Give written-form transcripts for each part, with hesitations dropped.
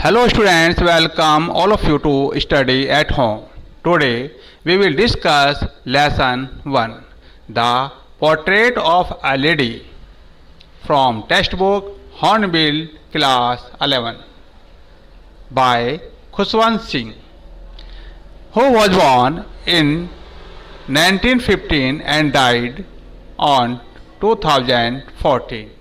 Hello students, welcome all of you to study at home. Today we will discuss lesson 1, the portrait of a lady from textbook Hornbill class 11 by Khushwant Singh, who was born in 1915 and died on 2014.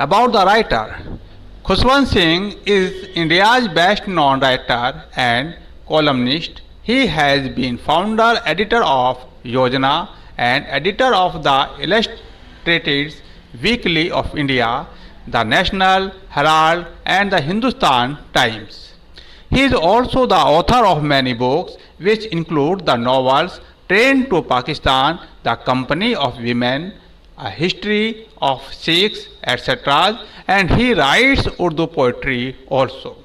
About the writer, Khushwant Singh is India's best known writer and columnist. He has been founder editor of Yojana and editor of the Illustrated Weekly of India, the National Herald and the Hindustan Times. He is also the author of many books which include the novels Train to Pakistan, The Company of Women, A History of Sikhs, etc. and he writes Urdu poetry also.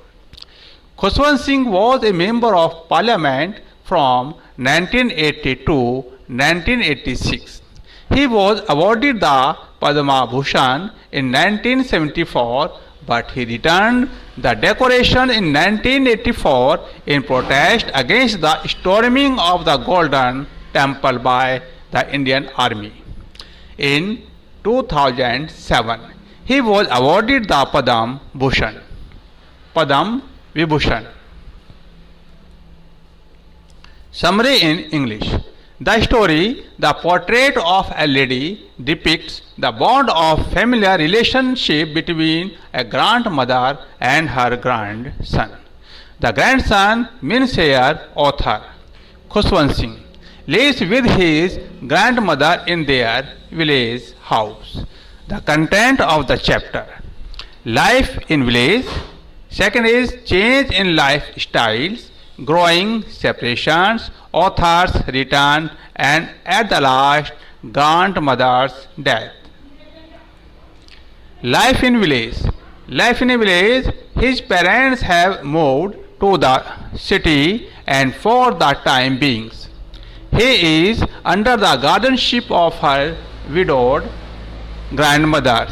Khushwant Singh was a member of parliament from 1980 to 1986. He was awarded the Padma Bhushan in 1974, but he returned the decoration in 1984 in protest against the storming of the Golden Temple by the Indian Army. In 2007, he was awarded the Padma Bhushan. Padma Vibhushan. Summary in English. The story, The Portrait of a Lady, depicts the bond of familiar relationship between a grandmother and her grandson. The grandson means here author Khushwant Singh lives with his grandmother in their village house. The content of the chapter: life in village. Second is change in lifestyles, growing separations, author's return, and at the last, grandmother's death. Life in village. Life in a village, his parents have moved to the city and for the time being he is under the guardianship of her widowed grandmother.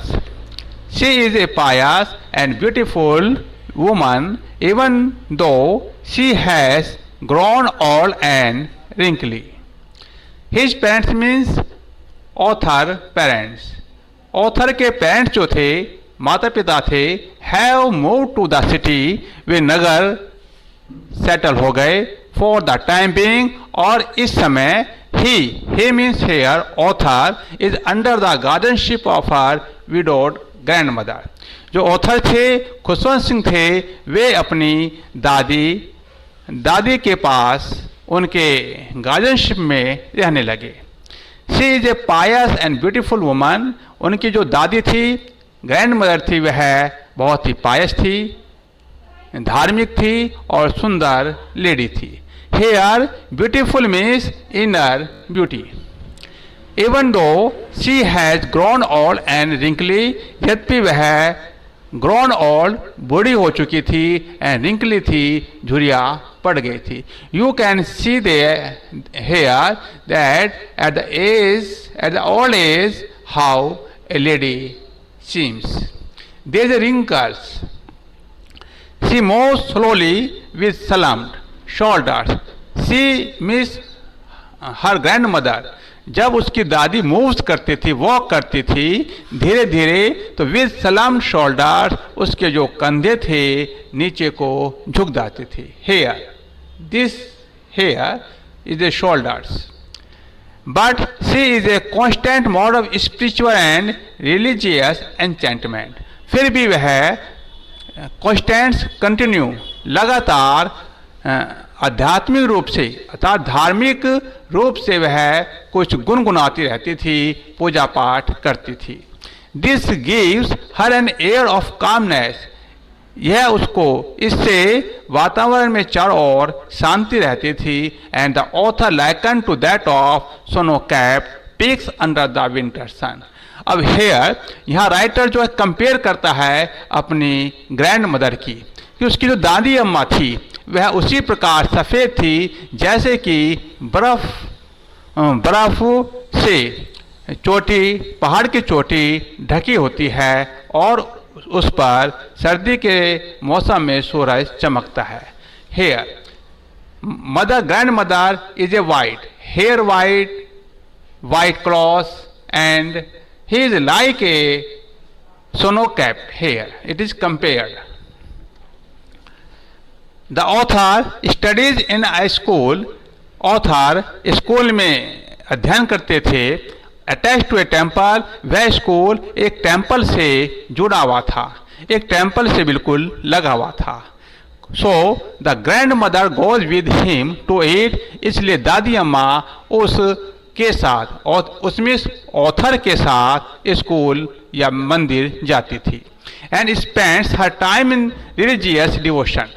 She is a pious and beautiful woman, even though she has grown old and wrinkly. His parents means author parents. Author के parents जो थे, माता पिता थे, have moved to the city, way Nagar settle हो गए for the time being, और इस समय he means here author is under the guardianship of her widowed grandmother. जो author थे खुशवंत सिंह थे, वे अपनी दादी के पास उनके गार्डियनशिप में रहने लगे. She is a pious and beautiful woman. उनकी जो दादी थी, ग्रैंडमदर थी, वह बहुत ही पायस थी, धार्मिक थी और सुंदर लेडी थी. Here, beautiful means inner beauty. Even though she has grown old and wrinkly, यद्यपि वह grown old बूढ़ी हो चुकी थी and wrinkly थी, झुर्रियाँ पड़ गई थी. You can see there here that at the old age how a lady seems. There is wrinkles. She moves slowly with slumped shoulders. She miss her grandmother. जब उसकी दादी मूव्स करती थी, वॉक करती थी धीरे धीरे, तो विद सलाम शोल्डर्स उसके जो कंधे थे नीचे को झुक जाते थे. Hair, this hair is a shoulders. But she is a constant mode of spiritual and religious enchantment. फिर भी वह कॉन्स्टेंट कंटिन्यू लगातार आध्यात्मिक रूप से अर्थात धार्मिक रूप से वह कुछ गुनगुनाती रहती थी, पूजा पाठ करती थी. This gives her an air of calmness. यह उसको, इससे वातावरण में चारों ओर शांति रहती थी. And the author likens to that of snow capped peaks under the winter sun. अब हेयर यहाँ राइटर जो है कंपेयर करता है अपनी ग्रैंड मदर की, कि उसकी जो दादी अम्मा थी वह उसी प्रकार सफ़ेद थी जैसे कि बर्फ से चोटी, पहाड़ की चोटी ढकी होती है और उस पर सर्दी के मौसम में सूरज चमकता है। Her mother, grandmother is a white, hair white, white cloth, and he is like a snow cap here. It is compared. The author studies in a school. Author school में अध्ययन करते थे। Attached to a temple, वह school एक temple से जुड़ा हुआ था, एक टेम्पल से बिल्कुल लगा हुआ था। So the grandmother goes with him to eat. इसलिए दादी अम्मा उस के साथ और उसमें ऑथर के साथ स्कूल या मंदिर जाती थी। And spends her time in religious devotion,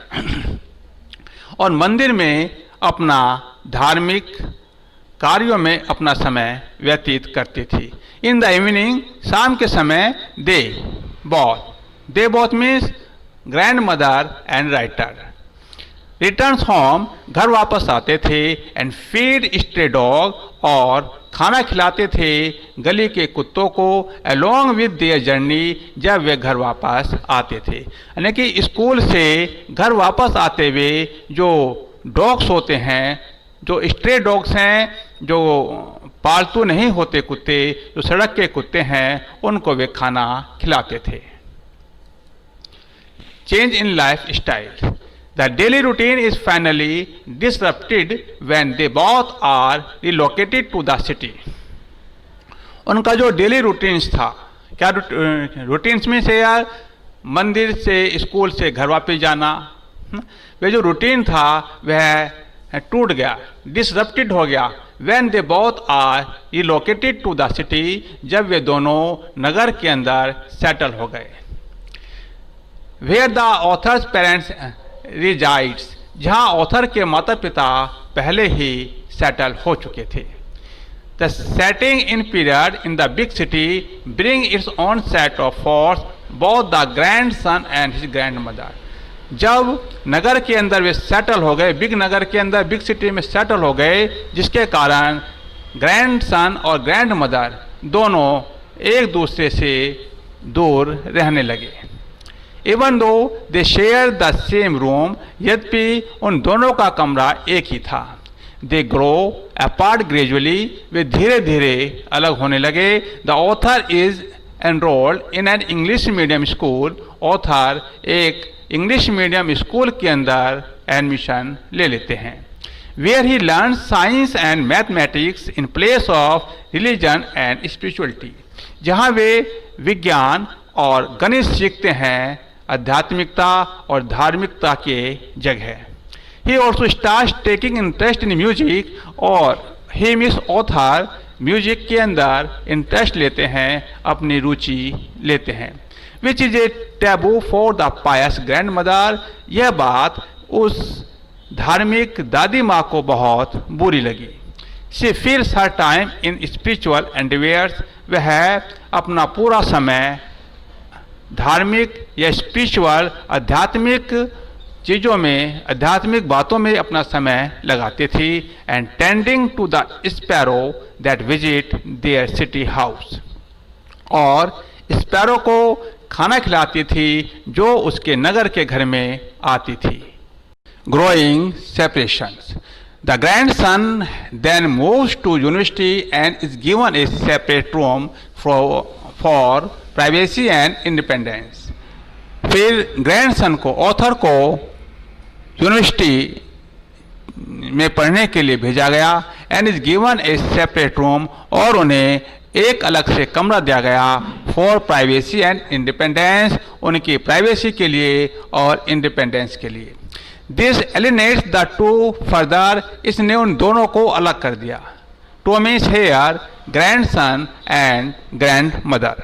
और मंदिर में अपना धार्मिक कार्यों में अपना समय व्यतीत करती थी। इन द इवनिंग, शाम के समय, they both means grand mother and writer returns home, घर वापस आते थे। एंड फीड स्ट्रे डॉग, और खाना खिलाते थे गली के कुत्तों को। अलोंग विद देयर जर्नी, जब वे घर वापस आते थे। यानी कि स्कूल से घर वापस आते हुए जो डॉग्स होते हैं, जो स्ट्रे डॉग्स हैं, जो पालतू नहीं होते कुत्ते, जो सड़क के कुत्ते हैं, उनको वे खाना खिलाते थे। Change in life style, the daily routine is finally disrupted when they both are relocated to the city. उनका जो डेली रूटीन्स था, क्या रूटीन्स में से यार मंदिर से, स्कूल से घर वापस जाना, वह जो रूटीन था वह टूट गया, डिसरप्टेड हो गया। when they both are relocated to the city, जब वे दोनों नगर के अंदर सेटल हो गए। where the author's parents resides, जहाँ ऑथर के माता पिता पहले ही सेटल हो चुके थे। The setting in period in the big city bring its own set of force both the grandson and his grand mother. जब नगर के अंदर वे सेटल हो गए, बिग नगर के अंदर, बिग सिटी में सेटल हो गए, जिसके कारण ग्रैंड सन और ग्रैंड मदर दोनों एक दूसरे से दूर रहने लगे। Even though they share the same room, यद्यपि उन दोनों का कमरा एक ही था। दे ग्रो अपार्ट ग्रेजुअली, वे धीरे धीरे अलग होने लगे। The author is enrolled in an English medium school, author एक इंग्लिश मीडियम स्कूल के अंदर एडमिशन ले लेते हैं। Where he learn science and mathematics in place of religion and spirituality, जहाँ वे विज्ञान और गणित सीखते हैं आध्यात्मिकता और धार्मिकता के जगह। He also start taking interest in music, और ही मिस ऑथर म्यूजिक के अंदर इंटरेस्ट लेते हैं, अपनी रुचि लेते हैं। Which is a taboo for the pious grandmother, यह बात उस धार्मिक दादी माँ को बहुत बुरी लगी। She feels her time in spiritual endeavours, वह अपना पूरा समय धार्मिक या स्पिरिचुअल आध्यात्मिक चीज़ों में, आध्यात्मिक बातों में अपना समय लगाती थी। And tending to the sparrow that visit their city house, और स्पैरो को खाना खिलाती थी जो उसके नगर के घर में आती थी। Growing separations, the grandson then moves to university and is given a separate room for privacy and independence. फिर ग्रैंड सन को, ऑथर को यूनिवर्सिटी में पढ़ने के लिए भेजा गया। And is given a separate room, और उन्हें एक अलग से कमरा दिया गया। फॉर प्राइवेसी एंड इंडिपेंडेंस, उनकी प्राइवेसी के लिए और इंडिपेंडेंस के लिए। This alienates the two further, इसने उन दोनों को अलग कर दिया। Two means her grandson and grandmother.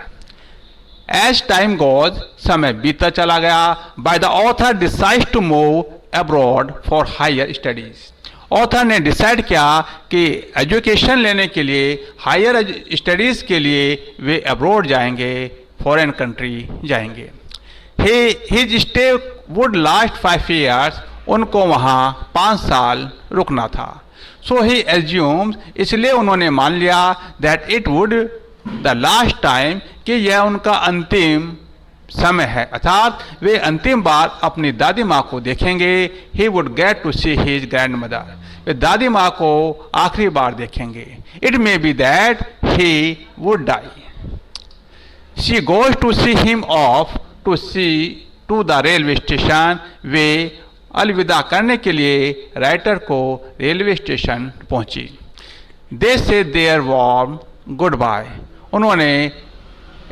As time goes, समय बीतता चला गया। By the author decide to move abroad for higher studies, author ने डिसाइड किया कि एजुकेशन लेने के लिए, हायर स्टडीज के लिए वे अब्रॉड जाएंगे, फॉरेन कंट्री जाएंगे। His stay would last 5 years, उनको वहाँ 5 साल रुकना था। सो ही एज्यूम्स, इसलिए उन्होंने मान लिया that it would the last time, कि यह उनका अंतिम समय है, अर्थात वे अंतिम बार अपनी दादी माँ को देखेंगे। He would get to see his grandmother, वे दादी माँ को आखिरी बार देखेंगे। It may be that he would die. She goes to see him off to the railway station, वे अलविदा करने के लिए राइटर को रेलवे स्टेशन पहुंची। दे से देयर वार्म गुड बाय, उन्होंने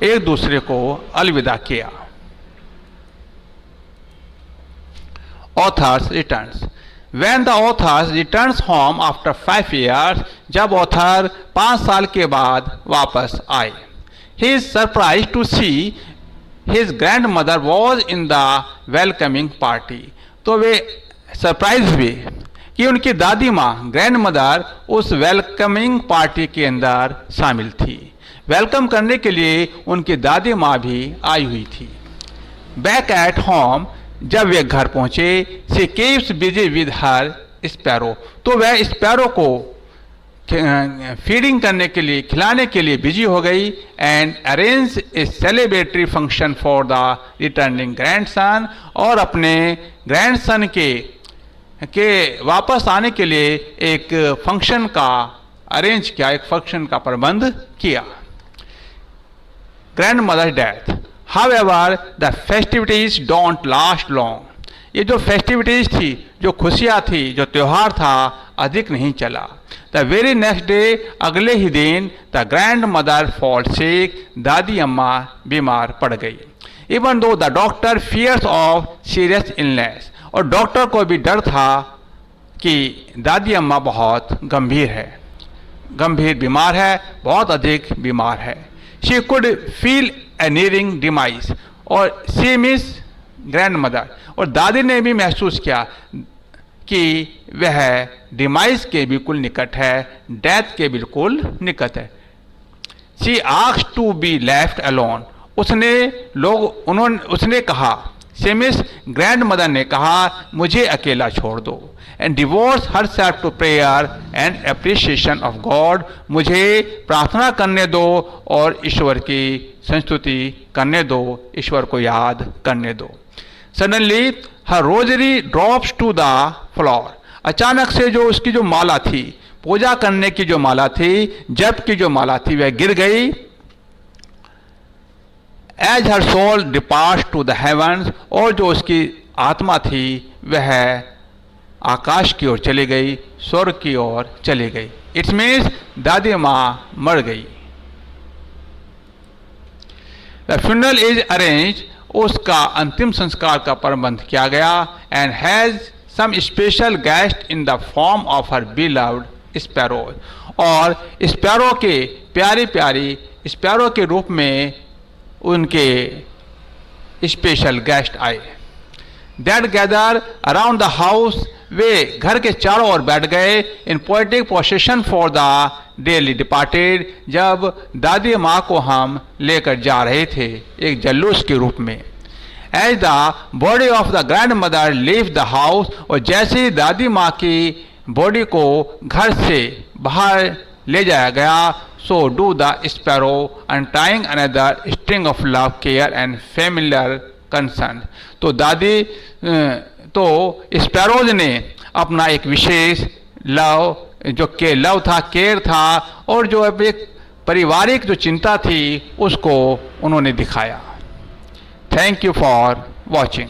एक दूसरे को अलविदा किया। Authors returns, when the authors returns home after 5 years, जब ऑथर 5 साल के बाद वापस आए। He is surprise to see his grandmother was in the welcoming party, तो वे सरप्राइज हुए कि उनकी दादी माँ ग्रैंड मदर उस वेलकमिंग पार्टी के अंदर शामिल थी। वेलकम करने के लिए उनकी दादी माँ भी आई हुई थी। बैक एट होम, जब वे घर पहुंचे, she keeps busy with her sparrow, तो वह स्पैरो को फीडिंग करने के लिए, खिलाने के लिए बिजी हो गई। And arrange A celebratory function for the returning grandson, और अपने ग्रैंडसन के वापस आने के लिए एक फंक्शन का अरेंज किया, एक फंक्शन का प्रबंध किया। Grandmother's death, however the festivities don't last long, ये जो फेस्टिविटीज थी, जो खुशियाँ थी, जो त्यौहार था, अधिक नहीं चला। द वेरी नेक्स्ट डे, अगले ही दिन, the grandmother fall sick, दादी अम्मा बीमार पड़ गई। Even though the doctor fears of serious illness, और डॉक्टर को भी डर था कि दादी अम्मा बहुत गंभीर बीमार है, बहुत अधिक बीमार है। She could feel a nearing demise, और सी मिस ग्रैंड मदर, और दादी ने भी महसूस किया कि वह डिमाइस के बिल्कुल निकट है, डेथ के बिल्कुल निकट है। She asked to be left alone, उसने कहा, सेमिस ग्रैंड मदर ने कहा, मुझे अकेला छोड़ दो। And devotes herself to prayer and appreciation of God, मुझे प्रार्थना करने दो और ईश्वर की संस्तुति करने दो, ईश्वर को याद करने दो। Suddenly her rosary drops to the floor, अचानक से जो उसकी जो माला थी, पूजा करने की जो माला थी, जप की जो माला थी, वह गिर गई। As her soul departs to the heavens, और जो उसकी आत्मा थी वह आकाश की ओर चली गई, स्वर्ग की ओर चली गई। इट्स मीन्स दादी माँ मर गई। द फ्यूनरल इज अरेंज, उसका अंतिम संस्कार का प्रबंध किया गया। And has some special guest in the form of her beloved sparrow, और स्पैरो के प्यारी स्पैरो के रूप में उनके स्पेशल गेस्ट आए। That gather around the house, वे घर के चारों ओर बैठ गए। In poetic procession for the dearly departed, जब दादी माँ को हम लेकर जा रहे थे एक जल्लूस के रूप में। As the body of the grandmother leave the house, और जैसे ही दादी माँ की बॉडी को घर से बाहर ले जाया गया, so do the sparrow, untying another string of love, care and familiar concern. तो स्पैरोज ने अपना एक विशेष लव था, केयर था, और जो अब एक पारिवारिक जो चिंता थी उसको उन्होंने दिखाया। Thank you for watching.